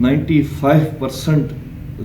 95%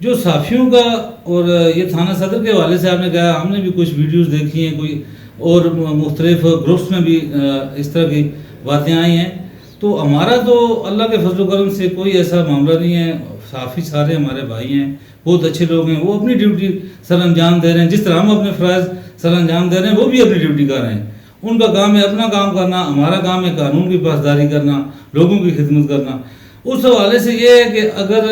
جو صحافیوں کا اور یہ تھانہ صدر کے حوالے سے آپ نے کہا، ہم نے بھی کچھ ویڈیوز دیکھی ہیں، کوئی اور مختلف گروپس میں بھی اس طرح کی باتیں آئی ہیں. تو ہمارا تو اللہ کے فضل و کرم سے کوئی ایسا معاملہ نہیں ہے. صحافی سارے ہمارے بھائی ہیں، بہت اچھے لوگ ہیں، وہ اپنی ڈیوٹی سر انجام دے رہے ہیں. جس طرح ہم اپنے فرائض سر انجام دے رہے ہیں، وہ بھی اپنی ڈیوٹی کر رہے ہیں. ان کا کام ہے اپنا کام کرنا، ہمارا کام ہے قانون کی پاسداری کرنا، لوگوں کی خدمت کرنا. اس حوالے سے یہ ہے کہ اگر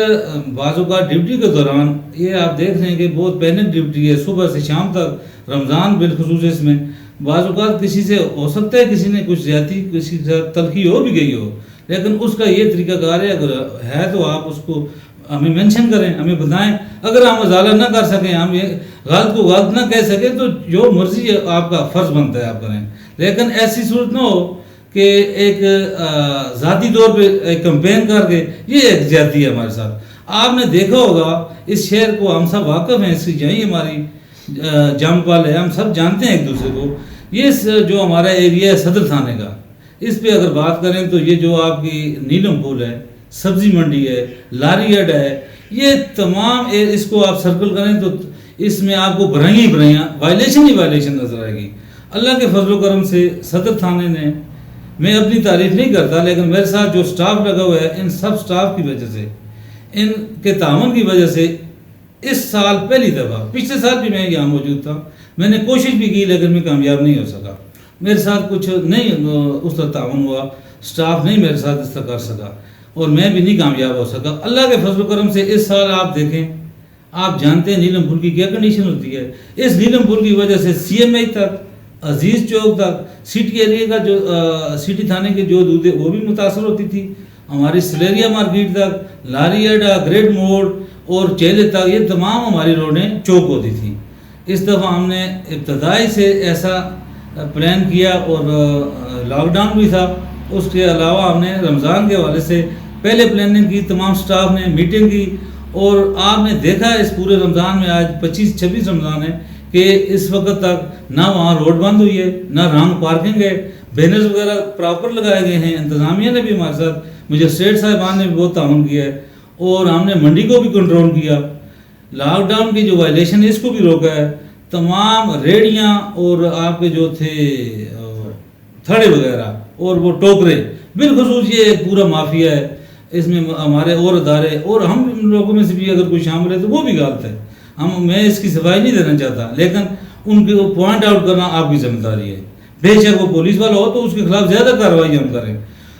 بعض اوقات ڈیوٹی کے دوران یہ آپ دیکھ رہے ہیں کہ بہت پینک ڈیوٹی ہے، صبح سے شام تک، رمضان بالخصوص اس میں بعض اوقات کسی سے ہو سکتا ہے کسی نے کچھ زیادتی، کسی سے تلخی ہو بھی گئی ہو، لیکن اس کا یہ طریقہ کار ہے. اگر ہے تو آپ اس کو ہمیں مینشن کریں، ہمیں بتائیں. اگر ہم ازالہ نہ کر سکیں، ہم یہ غلط کو غلط نہ کہہ سکیں، تو جو مرضی آپ کا فرض بنتا ہے آپ کریں. لیکن ایسی صورت نہ ہو کہ ایک ذاتی طور پہ ایک کمپین کر کے، یہ ایک زیادتی ہے ہمارے ساتھ. آپ نے دیکھا ہوگا اس شہر کو، ہم سب واقف ہیں اس کی، یہی ہماری جام پال ہے، ہم سب جانتے ہیں ایک دوسرے کو. یہ جو ہمارا ایریا ہے صدر تھانے کا، اس پہ اگر بات کریں تو یہ جو آپ کی نیلم پول ہے، سبزی منڈی ہے، لاری اڈا ہے، یہ تمام اس کو آپ سرکل کریں تو اس میں آپ کو برائیاں ہی برائیاں، وائلیشن ہی وائلیشن نظر آئے گی. اللہ کے فضل و کرم سے صدر تھانے نے، میں اپنی تعریف نہیں کرتا، لیکن میرے ساتھ جو سٹاف لگا ہوا ہے، ان سب سٹاف کی وجہ سے، ان کے تعاون کی وجہ سے اس سال پہلی دفعہ، پچھلے سال بھی میں یہاں موجود تھا، میں نے کوشش بھی کی لیکن میں کامیاب نہیں ہو سکا. میرے ساتھ کچھ نہیں اس طرح تعاون ہوا، سٹاف نہیں میرے ساتھ اس طرح کر سکا، اور میں بھی نہیں کامیاب ہو سکا. اللہ کے فضل و کرم سے اس سال آپ دیکھیں، آپ جانتے ہیں نیلم پور کی کیا کنڈیشن ہوتی ہے. اس نیلم پور کی وجہ سے سی ایم آئی تک، عزیز چوک تک، سٹی ایریا کا جو سٹی تھانے کی جو دودھ ہے وہ بھی متاثر ہوتی تھی. ہماری سلیریا مارکیٹ تک، لاری اڈا، گریڈ موڑ اور چیلے تک، یہ تمام ہماری روڈیں چوک ہوتی تھیں. اس دفعہ ہم نے ابتدائی سے ایسا پلان کیا، اور لاک ڈاؤن بھی تھا. اس کے علاوہ ہم نے رمضان کے حوالے سے پہلے پلاننگ کی، تمام سٹاف نے میٹنگ کی، اور آپ نے دیکھا اس پورے رمضان میں، آج 25-26 رمضان ہے، کہ اس وقت تک نہ وہاں روڈ بند ہوئی ہے، نہ رانگ پارکنگ ہے، بینرز وغیرہ پراپر لگائے گئے ہیں. انتظامیہ نے بھی ہمارے ساتھ، مجسٹریٹ صاحبان نے بھی بہت تعاون کیا ہے، اور ہم نے منڈی کو بھی کنٹرول کیا. لاک ڈاؤن کی جو وائلیشن ہے اس کو بھی روکا ہے. تمام ریڑیاں اور آپ کے جو تھے تھڑے وغیرہ اور وہ ٹوکرے، بالخصوص یہ ایک پورا مافیا ہے. اس میں ہمارے اور ادارے اور ہم لوگوں میں سے بھی اگر کوئی شامل ہے تو وہ بھی غلط ہے. میں اس کی صفائی نہیں دینا چاہتا، لیکن ان کو پوائنٹ آؤٹ کرنا آپ کی ذمہ داری ہے. بے شک وہ پولیس والا ہو تو اس کے خلاف زیادہ کارروائی ہم کریں.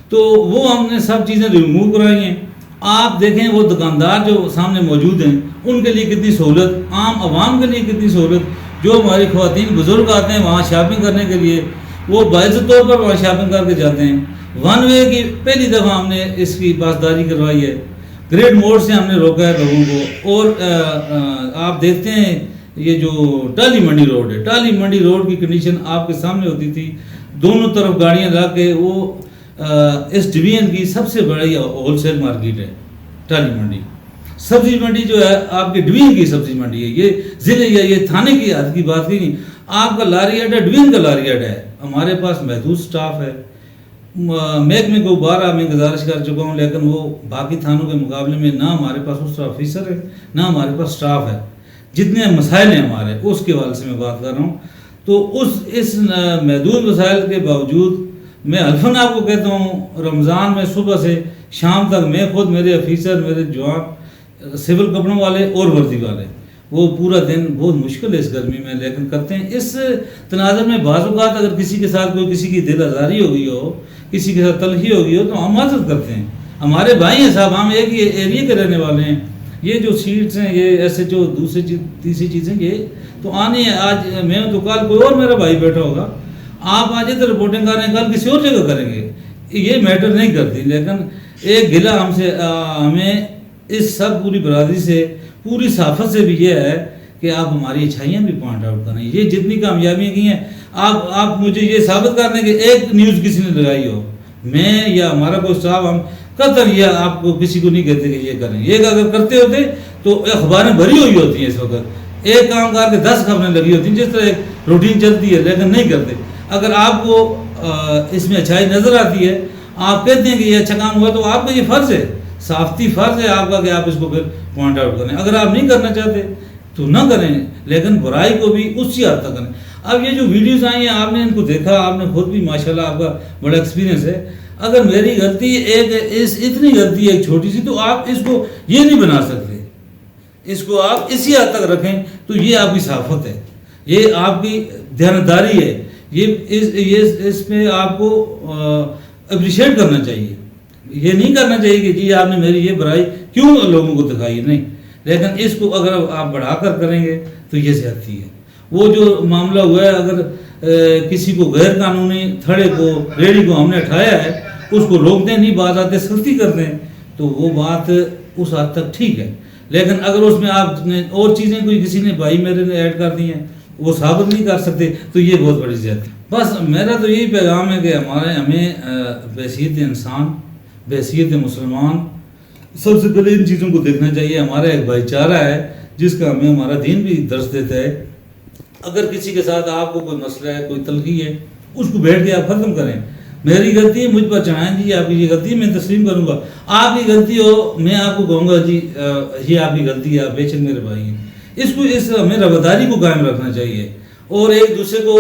تو وہ ہم نے سب چیزیں ریموو کرائی ہیں. آپ دیکھیں وہ دکاندار جو سامنے موجود ہیں، ان کے لیے کتنی سہولت، عام عوام کے لیے کتنی سہولت. جو ہماری خواتین بزرگ آتے ہیں وہاں شاپنگ کرنے کے لیے، وہ باعزت طور پر وہاں شاپنگ کر کے جاتے ہیں. ون وے کی پہلی دفعہ ہم نے اس کی پاسداری کروائی ہے. گریڈ موڑ سے ہم نے روکا ہے لوگوں کو. اور آپ دیکھتے ہیں یہ جو ٹالی منڈی روڈ ہے، ٹالی منڈی روڈ کی کنڈیشن آپ کے سامنے ہوتی تھی. دونوں طرف گاڑیاں لا کے، وہ اس ڈویژن کی سب سے بڑی ہول سیل مارکیٹ ہے ٹالی منڈی. سبزی منڈی جو ہے آپ کے ڈویژن کی سبزی منڈی ہے. یہ ضلع یا یہ تھانے کی حد کی بات نہیں. آپ کا لاری اڈا ڈویژن کا لاری اڈا ہے. ہمارے پاس محدود سٹاف ہے. محکمے کو بارہ میں گزارش کر چکا ہوں، لیکن وہ باقی تھانوں کے مقابلے میں نہ ہمارے پاس اس طرح آفیسر ہے، نہ ہمارے پاس سٹاف ہے. جتنے مسائل ہیں ہمارے، اس کے حوالے سے میں بات کر رہا ہوں. تو اس محدود مسائل کے باوجود میں حلفاً آپ کو کہتا ہوں، رمضان میں صبح سے شام تک میں خود، میرے آفیسر، میرے جوان سول کپڑوں والے اور وردی والے، وہ پورا دن، بہت مشکل ہے اس گرمی میں، لیکن کرتے ہیں. اس تناظر میں بعض اوقات اگر کسی کے ساتھ کوئی کسی کی دل آزاری ہو گئی ہو، کسی کے ساتھ تلخی ہو گئی ہو، تو ہم معذرت کرتے ہیں. ہمارے بھائی ہیں صاحب، ہم ایک ہی ایریے کے رہنے والے ہیں. یہ جو سیٹس ہیں، یہ ایسے جو دوسری چیز تیسری چیزیں، یہ تو آنی ہے. آج میں تو کل کوئی اور میرا بھائی بیٹھا ہوگا، آپ آج ادھر رپورٹنگ کر رہے ہیں، کل کسی اور جگہ کریں گے. یہ میٹر نہیں کرتی. لیکن ایک گلہ ہم سے، ہمیں اس سب پوری برادری سے، پوری صحافت سے بھی یہ ہے کہ آپ ہماری اچھائیاں بھی پوائنٹ آؤٹ کریں. یہ جتنی کامیابیاں کی ہیں، آپ مجھے یہ ثابت کر دیں کہ ایک نیوز کسی نے لگائی ہو، میں یا ہمارا کوئی صاحب، ہم قطر یہ آپ کو کسی کو نہیں کہتے کہ یہ کریں. یہ اگر کرتے ہوتے تو اخباریں بھری ہوئی ہوتی ہیں اس وقت. ایک کام کر کے 10 خبریں لگی ہوتی ہیں، جس طرح ایک روٹین چلتی ہے، لیکن نہیں کرتے. اگر آپ کو اس میں اچھائی نظر آتی ہے، آپ کہتے ہیں کہ یہ اچھا کام ہوا، تو آپ کا یہ فرض ہے صافتی فرض ہے آپ کا کہ آپ اس کو پھر پوائنٹ آؤٹ کریں. اگر آپ نہیں کرنا چاہتے تو نہ کریں, لیکن برائی کو بھی اسی حد تک کریں. اب یہ جو ویڈیوز آئی ہیں آپ نے ان کو دیکھا, آپ نے خود بھی ماشاءاللہ آپ کا بڑا ایکسپیرینس ہے. اگر میری غلطی اتنی غلطی ہے ایک چھوٹی سی, تو آپ اس کو یہ نہیں بنا سکتے, اس کو آپ اسی حد تک رکھیں تو یہ آپ کی صافت ہے, یہ آپ کی دیانتداری ہے, یہ اس میں آپ کو اپریشیٹ کرنا چاہیے. یہ نہیں کرنا چاہیے کہ جی آپ نے میری یہ برائی کیوں لوگوں کو دکھائی, نہیں. لیکن اس کو اگر آپ بڑھا کر کریں گے تو یہ زیادتی ہے. وہ جو معاملہ ہوا ہے, اگر کسی کو غیر قانونی تھڑے کو ریڑھی کو ہم نے اٹھایا ہے, اس کو روکتے نہیں, بعض آتے سختی کرتے ہیں, تو وہ بات اس حد تک ٹھیک ہے. لیکن اگر اس میں آپ نے اور چیزیں کوئی کسی نے بھائی میرے نے ایڈ کر دی ہیں, وہ ثابت نہیں کر سکتے, تو یہ بہت بڑی زیادتی. بس میرا تو یہی پیغام ہے کہ ہمیں بحیثیت انسان, بحیثیت مسلمان, سب سے پہلے ان چیزوں کو دیکھنا چاہیے. ہمارا ایک بھائی چارہ ہے جس کا ہمیں ہمارا دین بھی درس دیتا ہے. اگر کسی کے ساتھ آپ کو کوئی مسئلہ ہے, کوئی تلخی ہے, اس کو بیٹھ کے آپ ختم کریں. میری غلطی ہے, مجھ پر چڑھائیں جی آپ کی یہ غلطی ہے, میں تسلیم کروں گا. آپ کی غلطی ہو, میں آپ کو کہوں گا جی یہ آپ کی غلطی ہے, آپ بے شک میرے بھائی ہیں. اس ہمیں رواداری کو قائم رکھنا چاہیے, اور ایک دوسرے کو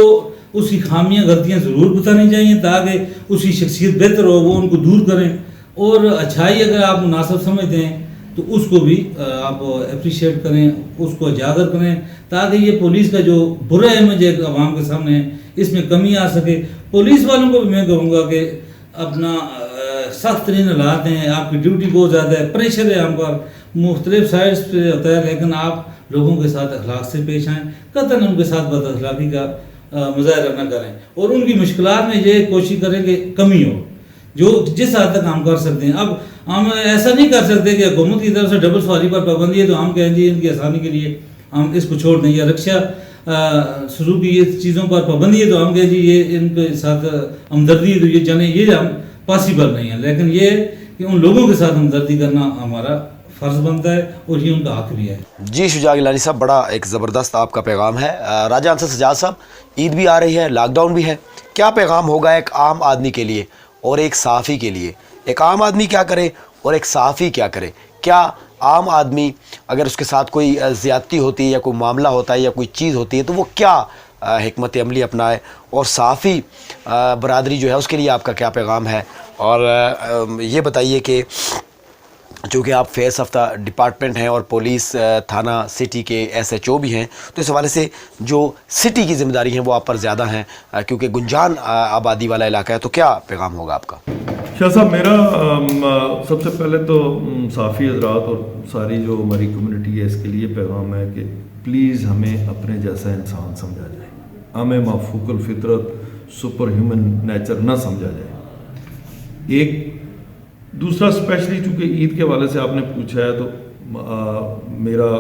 اس کی خامیاں غلطیاں ضرور بتانی چاہیے تاکہ اس کی شخصیت بہتر ہو, وہ ان کو دور کریں. اور اچھائی اگر آپ مناسب سمجھتے ہیں تو اس کو بھی آپ اپریشیٹ کریں, اس کو اجاگر کریں, تاکہ یہ پولیس کا جو برا امیج ہے عوام کے سامنے ہے, اس میں کمی آ سکے. پولیس والوں کو بھی میں کہوں گا کہ اپنا سخت ترین حالات ہیں, آپ کی ڈیوٹی بہت زیادہ ہے, پریشر ہے ہم پر, مختلف سائڈس پہ ہوتا ہے, لیکن آپ لوگوں کے ساتھ اخلاق سے پیش آئیں, قطعاً ان کے ساتھ بد اخلاقی کا مظاہرہ نہ کریں, اور ان کی مشکلات میں یہ کوشش کریں کہ کمی ہو, جو جس حد تک ہم کر سکتے ہیں. اب ہم ایسا نہیں کر سکتے کہ حکومت کی طرف سے ڈبل سواری پر پابندی ہے تو ہم کہیں جی ان کی آسانی کے لیے ہم اس کو چھوڑ دیں, یا رکشا شروع کی یہ چیزوں پر پابندی ہے تو ہم کہیں جی یہ ان کے ساتھ ہمدردی ہے تو یہ چلیں, یہ ہم پاسبل نہیں ہے. لیکن یہ کہ ان لوگوں کے ساتھ ہمدردی کرنا ہمارا فرض بنتا ہے, اور یہ ان کا حق بھی ہے. جی شجاع گیلانی صاحب, بڑا ایک زبردست آپ کا پیغام ہے. راجہ انصر سجاد صاحب, عید بھی آ رہی ہے, لاک ڈاؤن بھی ہے, کیا پیغام ہوگا ایک عام آدمی کے لیے اور ایک صحافی کے لیے؟ ایک عام آدمی کیا کرے اور ایک صحافی کیا کرے؟ کیا عام آدمی اگر اس کے ساتھ کوئی زیادتی ہوتی ہے یا کوئی معاملہ ہوتا ہے یا کوئی چیز ہوتی ہے تو وہ کیا حکمت عملی اپنائے, اور صحافی برادری جو ہے اس کے لیے آپ کا کیا پیغام ہے؟ اور یہ بتائیے کہ چونکہ آپ فیس آف دا ڈپارٹمنٹ ہیں اور پولیس تھانہ سٹی کے SHO بھی ہیں, تو اس حوالے سے جو سٹی کی ذمہ داری ہیں وہ آپ پر زیادہ ہیں کیونکہ گنجان آبادی والا علاقہ ہے, تو کیا پیغام ہوگا آپ کا؟ شاہ صاحب, میرا سب سے پہلے تو صحافی حضرات اور ساری جو ہماری کمیونٹی ہے اس کے لیے پیغام ہے کہ پلیز ہمیں اپنے جیسا انسان سمجھا جائے, ہمیں مافوق الفطرت سپر ہیومن نیچر نہ سمجھا جائے. ایک دوسرا اسپیشلی چونکہ عید کے حوالے سے آپ نے پوچھا ہے, تو میرا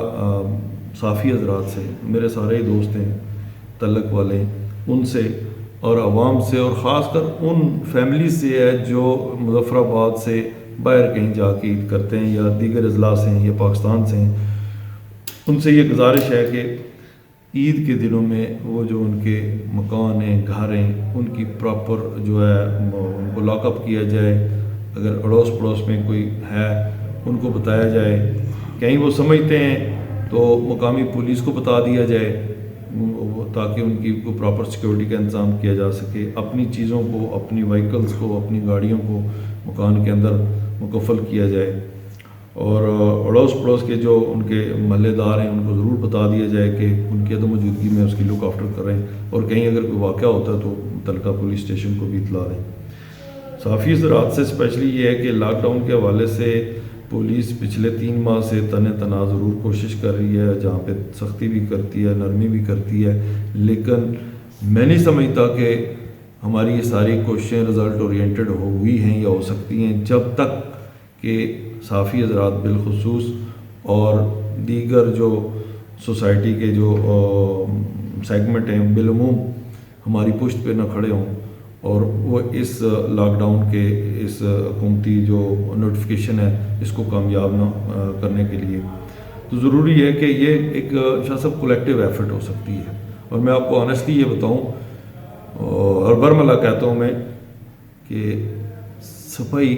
صحافی حضرات سے, میرے سارے ہی دوست ہیں تعلق والے, ان سے اور عوام سے, اور خاص کر ان فیملی سے ہے جو مظفر آباد سے باہر کہیں جا کے عید کرتے ہیں یا دیگر اضلاع سے ہیں یا پاکستان سے ہیں, ان سے یہ گزارش ہے کہ عید کے دنوں میں وہ جو ان کے مکان ہیں, گھر ہیں, ان کی پراپر جو ہے ان کو لاک اپ کیا جائے. اگر اڑوس پڑوس میں کوئی ہے ان کو بتایا جائے, کہیں وہ سمجھتے ہیں تو مقامی پولیس کو بتا دیا جائے تاکہ ان کی کو پراپر سیکیورٹی کا انتظام کیا جا سکے. اپنی چیزوں کو, اپنی وہیکلز کو, اپنی گاڑیوں کو مکان کے اندر مکفل کیا جائے, اور اڑوس پڑوس کے جو ان کے محلے دار ہیں ان کو ضرور بتا دیا جائے کہ ان کی عدم موجودگی میں اس کی لک آفٹر کریں, اور کہیں اگر کوئی واقعہ ہوتا ہے تو متعلقہ پولیس اسٹیشن کو بھی اطلاع دیں. صحافی حضرات سے اسپیشلی یہ ہے کہ لاک ڈاؤن کے حوالے سے پولیس پچھلے 3 ماہ سے تنہا ضرور کوشش کر رہی ہے, جہاں پہ سختی بھی کرتی ہے, نرمی بھی کرتی ہے, لیکن میں نہیں سمجھتا کہ ہماری یہ ساری کوششیں رزلٹ اورینٹڈ ہوئی ہیں یا ہو سکتی ہیں جب تک کہ صحافی حضرات بالخصوص اور دیگر جو سوسائٹی کے جو سیگمنٹ ہیں بالعموم ہماری پشت پہ نہ کھڑے ہوں, اور وہ اس لاک ڈاؤن کے اس حکومتی جو نوٹیفیکیشن ہے اس کو کامیاب نہ کرنے کے لیے. تو ضروری ہے کہ یہ ایک شاہ صاحب کولیکٹیو ایفرٹ ہو سکتی ہے. اور میں آپ کو آنیسٹلی یہ بتاؤں, ہر برملا کہتا ہوں میں کہ صفائی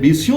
20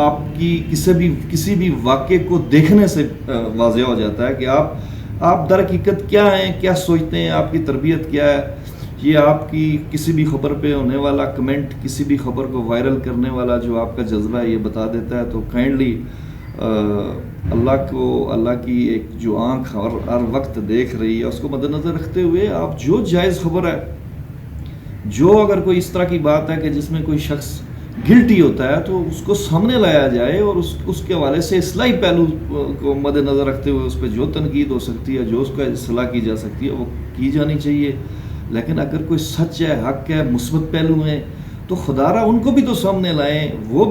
آپ کی کسی بھی واقعے کو دیکھنے سے واضح ہو جاتا ہے کہ آپ در حقیقت کیا ہیں, کیا سوچتے ہیں, آپ کی تربیت کیا ہے. یہ آپ کی کسی بھی خبر پہ ہونے والا کمنٹ, کسی بھی خبر کو وائرل کرنے والا جو آپ کا جذبہ ہے یہ بتا دیتا ہے. تو کائنڈلی اللہ کی ایک جو آنکھ ہر وقت دیکھ رہی ہے اس کو مد نظر رکھتے ہوئے آپ جو جائز خبر ہے, جو اگر کوئی اس طرح کی بات ہے کہ جس میں کوئی شخص گلٹی ہوتا ہے تو اس کو سامنے لایا جائے, اور اس کے حوالے سے اصلاحی پہلو کو مد نظر رکھتے ہوئے اس پہ جو تنقید ہو سکتی ہے, جو اس کا اصلاح کی جا سکتی ہے وہ کی جانی چاہیے. لیکن اگر کوئی سچ ہے, حق ہے, مثبت پہلو ہیں تو خدا را ان کو بھی تو سامنے لائیں. وہ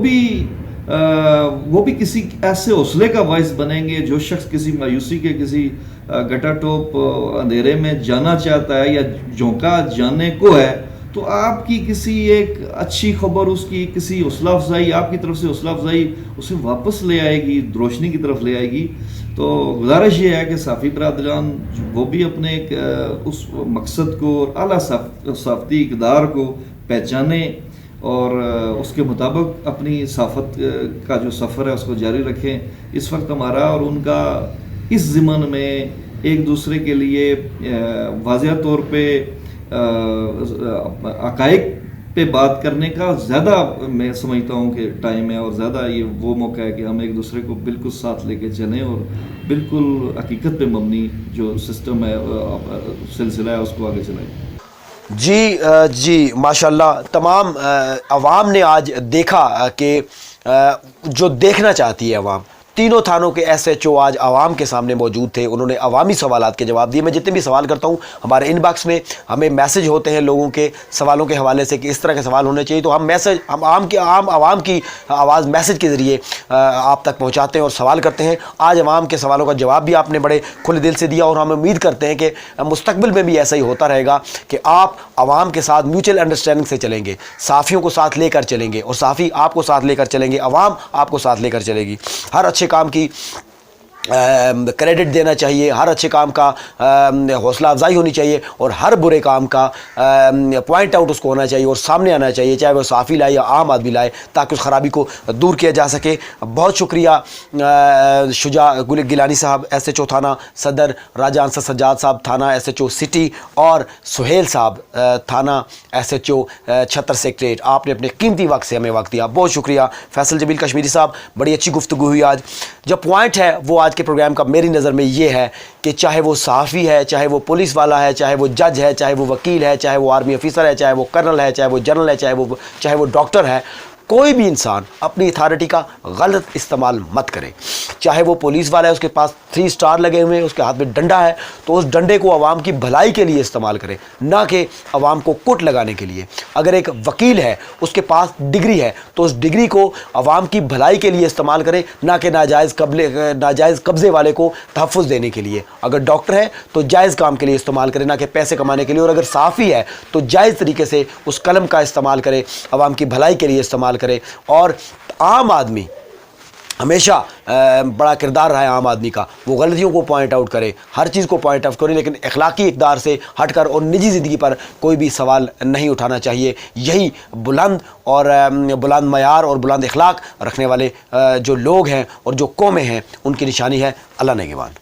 بھی کسی ایسے حوصلے کا باعث بنیں گے. جو شخص کسی مایوسی کے, کسی گٹا ٹوپ اندھیرے میں جانا چاہتا ہے یا جھونکا جانے کو ہے, تو آپ کی کسی ایک اچھی خبر, اس کی کسی حوصلہ افزائی, آپ کی طرف سے حوصلہ افزائی اسے واپس لے آئے گی, روشنی کی طرف لے آئے گی. تو گزارش یہ ہے کہ صحافی برادران وہ بھی اپنے اس مقصد کو اور اعلیٰ صحافتی اقدار کو پہچانیں اور اس کے مطابق اپنی صحافت کا جو سفر ہے اس کو جاری رکھیں. اس وقت ہمارا اور ان کا اس ضمن میں ایک دوسرے کے لیے واضح طور پہ حقائق پہ بات کرنے کا زیادہ میں سمجھتا ہوں کہ ٹائم ہے, اور زیادہ یہ وہ موقع ہے کہ ہم ایک دوسرے کو بالکل ساتھ لے کے چلیں اور بالکل حقیقت پہ مبنی جو سسٹم ہے, سلسلہ ہے, اس کو آگے چلائیں. جی ماشاءاللہ. تمام عوام نے آج دیکھا کہ جو دیکھنا چاہتی ہے عوام, تینوں تھانوں کے ایس ایچ او آج عوام کے سامنے موجود تھے. انہوں نے عوامی سوالات کے جواب دیے. میں جتنے بھی سوال کرتا ہوں ہمارے ان باکس میں ہمیں میسج ہوتے ہیں لوگوں کے سوالوں کے حوالے سے کہ اس طرح کے سوال ہونے چاہیے, تو ہم عوام کی آواز میسج کے ذریعے آپ تک پہنچاتے ہیں اور سوال کرتے ہیں. آج عوام کے سوالوں کا جواب بھی آپ نے بڑے کھلے دل سے دیا, اور ہم امید کرتے ہیں کہ مستقبل میں بھی ایسا ہی ہوتا رہے گا کہ آپ عوام کے ساتھ میوچل انڈرسٹینڈنگ سے چلیں گے, صحافیوں کو ساتھ لے کر چلیں گے, اور صحافی آپ کو ساتھ لے کر چلیں گے, عوام آپ کو ساتھ لے کر چلے گی. ہر اچھے کام کی کریڈٹ دینا چاہیے, ہر اچھے کام کا حوصلہ افزائی ہونی چاہیے, اور ہر برے کام کا پوائنٹ آؤٹ اس کو ہونا چاہیے اور سامنے آنا چاہیے, چاہے وہ صحافی لائے یا عام آدمی لائے, تاکہ اس خرابی کو دور کیا جا سکے. بہت شکریہ شجاع گیلانی صاحب ایس ایچ او تھانہ صدر, راجہ انصر سجاد صاحب تھانہ ایس ایچ او سٹی, اور سہیل صاحب تھانہ ایس ایچ او چھتر سیکٹریٹ. آپ نے اپنے قیمتی وقت سے ہمیں وقت دیا, بہت شکریہ. فیصل جمیل کشمیری صاحب, بڑی اچھی گفتگو ہوئی آج. جو پوائنٹ ہے وہ آج کے پروگرام کا میری نظر میں یہ ہے کہ چاہے وہ صحافی ہے, چاہے وہ پولیس والا ہے, چاہے وہ جج ہے, چاہے وہ وکیل ہے, چاہے وہ آرمی افیسر ہے, چاہے وہ کرنل ہے, چاہے وہ جنرل ہے, چاہے وہ ڈاکٹر ہے, کوئی بھی انسان اپنی اتھارٹی کا غلط استعمال مت کرے. چاہے وہ پولیس والا ہے, اس کے پاس 3 سٹار لگے ہوئے ہیں, اس کے ہاتھ میں ڈنڈا ہے, تو اس ڈنڈے کو عوام کی بھلائی کے لیے استعمال کرے, نہ کہ عوام کو کٹ لگانے کے لیے. اگر ایک وکیل ہے, اس کے پاس ڈگری ہے, تو اس ڈگری کو عوام کی بھلائی کے لیے استعمال کرے, نہ کہ ناجائز قبضے والے کو تحفظ دینے کے لیے. اگر ڈاکٹر ہے تو جائز کام کے لیے استعمال کرے, نہ کہ پیسے کمانے کے لیے. اور اگر صحافی ہے تو جائز طریقے سے اس قلم کا استعمال کرے, عوام کی بھلائی کے لیے استعمال کرے. اور عام آدمی ہمیشہ بڑا کردار رہا ہے عام آدمی کا, وہ غلطیوں کو پوائنٹ آؤٹ کرے, ہر چیز کو پوائنٹ آؤٹ کرے, لیکن اخلاقی اقدار سے ہٹ کر اور نجی زندگی پر کوئی بھی سوال نہیں اٹھانا چاہیے. یہی بلند معیار اور بلند اخلاق رکھنے والے جو لوگ ہیں اور جو قومیں ہیں ان کی نشانی ہے. اللہ نگہبان.